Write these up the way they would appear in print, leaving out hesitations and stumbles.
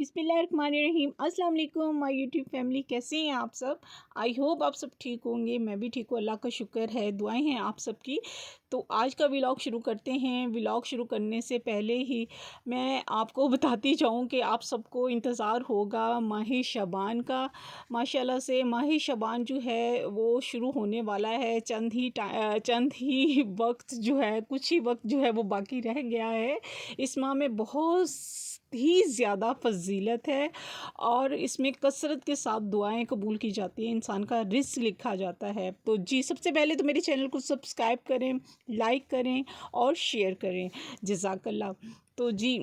बिस्मिल्लाहिर्रहमानिर्रहीम। अस्सलाम वालेकुम माय यूट्यूब फैमिली, कैसे हैं आप सब। आई होप आप सब ठीक होंगे। मैं भी ठीक हूँ, अल्लाह का शुक्र है, दुआएं हैं आप सबकी। तो आज का व्लॉग शुरू करते हैं। व्लॉग शुरू करने से पहले ही मैं आपको बताती जाऊँ कि आप सबको इंतज़ार होगा माह शबान का। माशाल्लाह से माह शबान जो है वो शुरू होने वाला है। चंद ही वक्त जो है, कुछ ही वक्त जो है वो बाकी रह गया है। इस माह में बहुत ही ज़्यादा फजीलत है और इसमें कसरत के साथ दुआएं कबूल की जाती हैं, इंसान का रिस्क लिखा जाता है। तो जी, सबसे पहले तो मेरे चैनल को सब्सक्राइब करें, लाइक करें और शेयर करें। जज़ाकल्लाह। तो जी,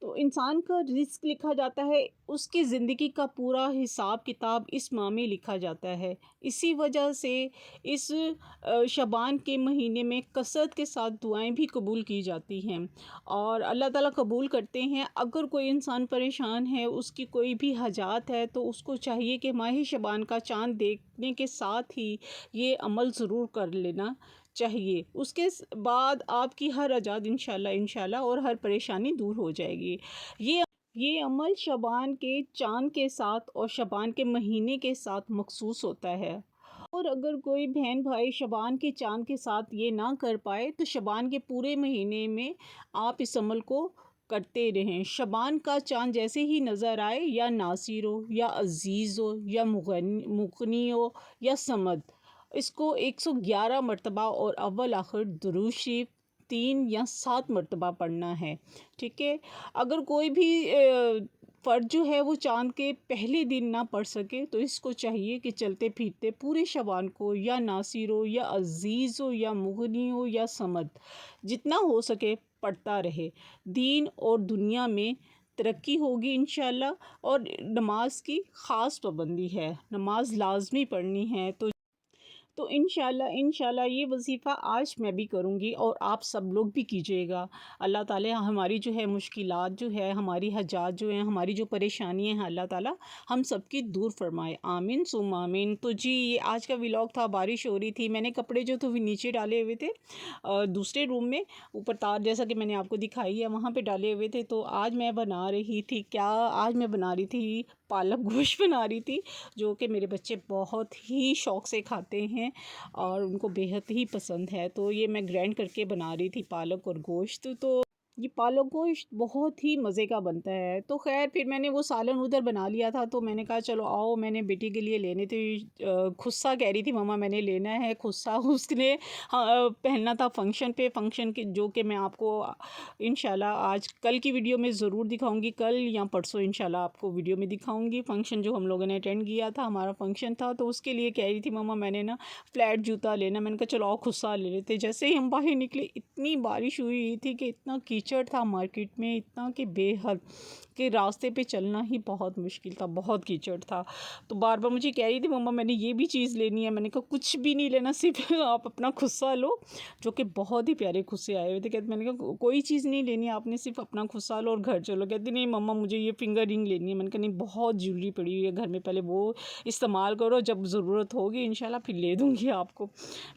तो इंसान का रिस्क लिखा जाता है, उसकी ज़िंदगी का पूरा हिसाब किताब इस माह में लिखा जाता है। इसी वजह से इस शबान के महीने में कसरत के साथ दुआएं भी कबूल की जाती हैं और अल्लाह ताला कबूल करते हैं। अगर कोई इंसान परेशान है, उसकी कोई भी हाजात है, तो उसको चाहिए कि माह शबान का चाँद देखने के साथ ही ये अमल ज़रूर कर लेना चाहिए। उसके बाद आपकी हर आजाद इंशाल्लाह और हर परेशानी दूर हो जाएगी। ये अमल शबान के चाँद के साथ और शबान के महीने के साथ मखसूस होता है। और अगर कोई बहन भाई शबान के चाँद के साथ ये ना कर पाए, तो शबान के पूरे महीने में आप इस अमल को करते रहें। शबान का चाँद जैसे ही नज़र आए, या नासिर हो या अज़ीज़ हो या मुगनी हो या समद, इसको 111 मरतबा और अव्वल आखिर दुरूद शरीफ 3 या 7 मरतबा पढ़ना है। ठीक है। अगर कोई भी फ़र्द जो है वो चाँद के पहले दिन ना पढ़ सके, तो इसको चाहिए कि चलते फिरते पूरे शबान को या नासिर हो या अज़ीज़ हो या मुगनी हो या समद, जितना हो सके पढ़ता रहे। दीन और दुनिया में तरक्की होगी इंशाल्लाह। और नमाज की ख़ास पाबंदी है, नमाज लाजमी पढ़नी है। तो इंशाल्लाह ये वज़ीफ़ा आज मैं भी करूँगी और आप सब लोग भी कीजिएगा। अल्लाह ताला हमारी जो है मुश्किलात जो है, हमारी हजात जो हैं, हमारी जो परेशानियाँ हैं, अल्लाह ताला हम सबकी दूर फरमाए। आमीन सुम्मा आमीन। तो जी, ये आज का व्लॉग था। बारिश हो रही थी, मैंने कपड़े जो थे वो नीचे डाले हुए थे, दूसरे रूम में ऊपर तार जैसा कि मैंने आपको दिखाई है वहाँ पे डाले हुए थे। तो आज मैं बना रही थी क्या, आज मैं बना रही थी पालक गोश्त बना रही थी, जो कि मेरे बच्चे बहुत ही शौक़ से खाते हैं और उनको बेहद ही पसंद है। तो ये मैं ग्राइंड करके बना रही थी पालक और गोश्त। तो ये पालक गोश्त बहुत ही मज़े का बनता है। तो ख़ैर फिर मैंने वो सालन उधर बना लिया था, तो मैंने कहा चलो आओ, मैंने बेटी के लिए लेने थे। खुस्सा कह रही थी मम्मा मैंने लेना है खुस्सा। उसने पहनना था फंक्शन पे, फंक्शन के जो कि मैं आपको इंशाल्लाह आज कल की वीडियो में ज़रूर दिखाऊंगी। कल या परसों इंशाल्लाह आपको वीडियो में दिखाऊंगी। फ़ंक्शन जो हम लोगों ने अटेंड किया था, हमारा फंक्शन था, तो उसके लिए कह रही थी मम्मा मैंने ना फ्लैट जूता लेना। मैंने कहा चलो आओ खुस्सा ले लेते। जैसे ही हम बाहर निकले, इतनी बारिश हुई थी कि इतना कीचड़ था मार्केट में, इतना कि बेहद कि रास्ते पे चलना ही बहुत मुश्किल था, बहुत कीचड़ था। तो बार बार मुझे कह रही थी मम्मा मैंने ये भी चीज़ लेनी है। मैंने कहा कुछ भी नहीं लेना, सिर्फ आप अपना खुस्सा लो, जो कि बहुत ही प्यारे खुस्से आए हुए थे। कहते मैंने कहा कोई चीज़ नहीं लेनी है आपने, सिर्फ अपना खुस्सा लो और घर चलो। कहती नहीं मम्मा मुझे ये फिंगर रिंग लेनी है। मैंने कहा नहीं, बहुत ज़रूरी पड़ी हुई है घर में, पहले वो इस्तेमाल करो, जब ज़रूरत होगी इंशाल्लाह फिर ले दूँगी आपको।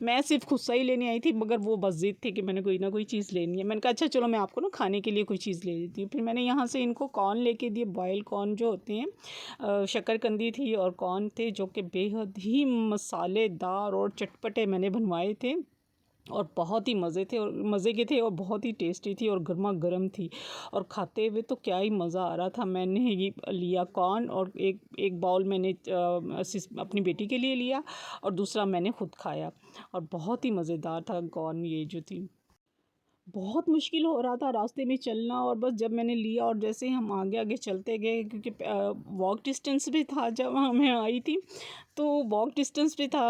मैं सिर्फ खुस्सा ही लेने आई थी, मगर वो बस ज़िद थी कि मैंने कोई ना कोई चीज़ लेनी है। मैंने कहा अच्छा चलो मैं आपको ना खाने के लिए कोई चीज़ ले देती हूँ। फिर मैंने यहाँ से इनको कॉर्न लेके दिए, बॉयल कॉर्न जो होते हैं, शक्करकंदी थी और कॉर्न थे, जो कि बेहद ही मसालेदार और चटपटे मैंने बनवाए थे और बहुत ही मज़े के थे और बहुत ही टेस्टी थी और गर्मा गर्म थी। और खाते हुए तो क्या ही मज़ा आ रहा था। मैंने ये लिया कॉर्न और एक बाउल मैंने अपनी बेटी के लिए लिया और दूसरा मैंने ख़ुद खाया और बहुत ही मज़ेदार था कॉर्न ये जो थी। बहुत मुश्किल हो रहा था रास्ते में चलना, और बस जब मैंने लिया और जैसे ही हम आगे आगे चलते गए, क्योंकि वॉक डिस्टेंस भी था जब मैं आई थी, तो वॉक डिस्टेंस भी था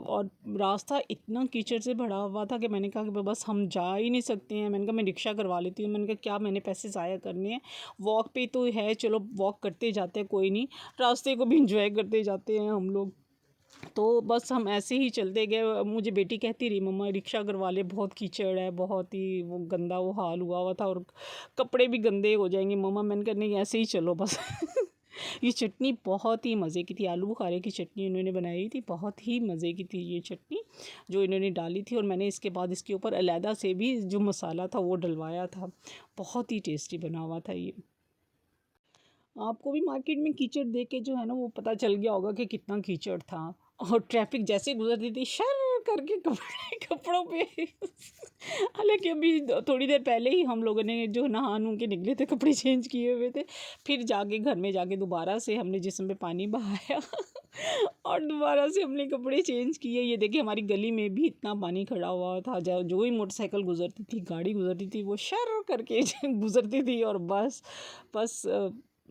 और रास्ता इतना कीचड़ से भरा हुआ था कि मैंने कहा कि बस हम जा ही नहीं सकते हैं। मैंने कहा मैं रिक्शा करवा लेती हूँ। मैंने कहा क्या मैंने पैसे ज़ाया करने हैं, वॉक पे तो है, चलो वॉक करते जाते हैं, कोई नहीं, रास्ते को भी इंजॉय करते जाते हैं हम लोग। तो बस हम ऐसे ही चलते गए। मुझे बेटी कहती रही मम्मा रिक्शा करवा ले, बहुत कीचड़ है, बहुत ही वो गंदा वो हाल हुआ हुआ था और कपड़े भी गंदे हो जाएंगे मम्मा। मैंने कहा नहीं ऐसे ही चलो बस। ये चटनी बहुत ही मज़े की थी, आलू बुखारे की चटनी इन्होंने बनाई थी, बहुत ही मज़े की थी ये चटनी जो इन्होंने डाली थी। और मैंने इसके बाद इसके ऊपर अलहदा से भी जो मसाला था वो डलवाया था, बहुत ही टेस्टी बना हुआ था ये। आपको भी मार्केट में कीचड़ देख के जो है ना वो पता चल गया होगा कि कितना कीचड़ था। और ट्रैफिक जैसे गुजरती थी शर करके कपड़ों पे हालांकि अभी थोड़ी देर पहले ही हम लोगों ने जो नहा नू के निकले थे, कपड़े चेंज किए हुए थे, फिर जाके घर में जाके दोबारा से हमने जिस्म पे पानी बहाया और दोबारा से हमने कपड़े चेंज किए। ये देखिए हमारी गली में भी इतना पानी खड़ा हुआ था, जो ही मोटरसाइकिल गुजरती थी, गाड़ी गुजरती थी, वो शर करके गुजरती थी। और बस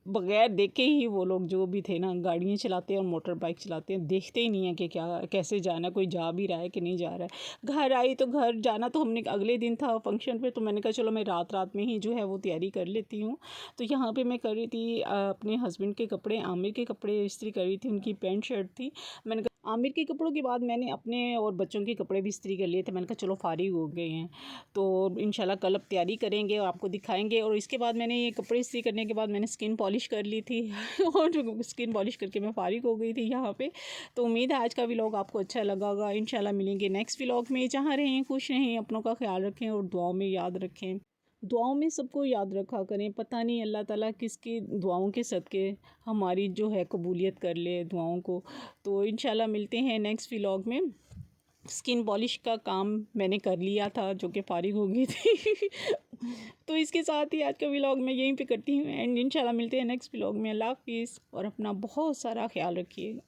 बगैर देखे ही वो लोग जो भी थे ना, गाड़ियाँ चलाते हैं और मोटर बाइक चलाते हैं, देखते ही नहीं है कि क्या कैसे जाना, कोई जा भी रहा है कि नहीं जा रहा है। घर आई तो घर जाना तो हमने अगले दिन था फंक्शन पे, तो मैंने कहा चलो मैं रात रात में ही जो है वो तैयारी कर लेती हूँ। तो यहाँ पे मैं कर रही थी अपने हस्बैंड के कपड़े, आमिर के कपड़े इस्त्री कर रही थी, उनकी पैंट शर्ट थी। मैंने कहा आमिर के कपड़ों के बाद मैंने अपने और बच्चों के कपड़े भी इस्त्री कर लिए थे। मैंने कहा चलो फारिग हो गए हैं तो इंशाल्लाह कल अब तैयारी करेंगे और आपको दिखाएंगे। और इसके बाद मैंने ये कपड़े इस्त्री करने के बाद मैंने स्किन पॉलिश कर ली थी और स्किन पॉलिश करके मैं फारिग हो गई थी यहाँ पे। तो उम्मीद है आज का व्लॉग आपको अच्छा लगा होगा। इंशाल्लाह मिलेंगे नेक्स्ट व्लॉग में। जहाँ रहें खुश रहें, अपनों का ख्याल रखें और दुआओं में याद रखें। दुआओं में सबको याद रखा करें, पता नहीं अल्लाह ताला किसकी दुआओं के सदके हमारी जो है कबूलियत कर ले दुआओं को। तो इंशाल्लाह मिलते हैं नेक्स्ट व्लॉग में। स्किन पॉलिश का काम मैंने कर लिया था जो कि फारिग हो गई थी तो इसके साथ ही आज का व्लॉग मैं यहीं पे करती हूँ एंड इंशाल्लाह मिलते हैं नेक्स्ट व्लॉग में। अल्लाह हाफिज़ और अपना बहुत सारा ख्याल रखिए।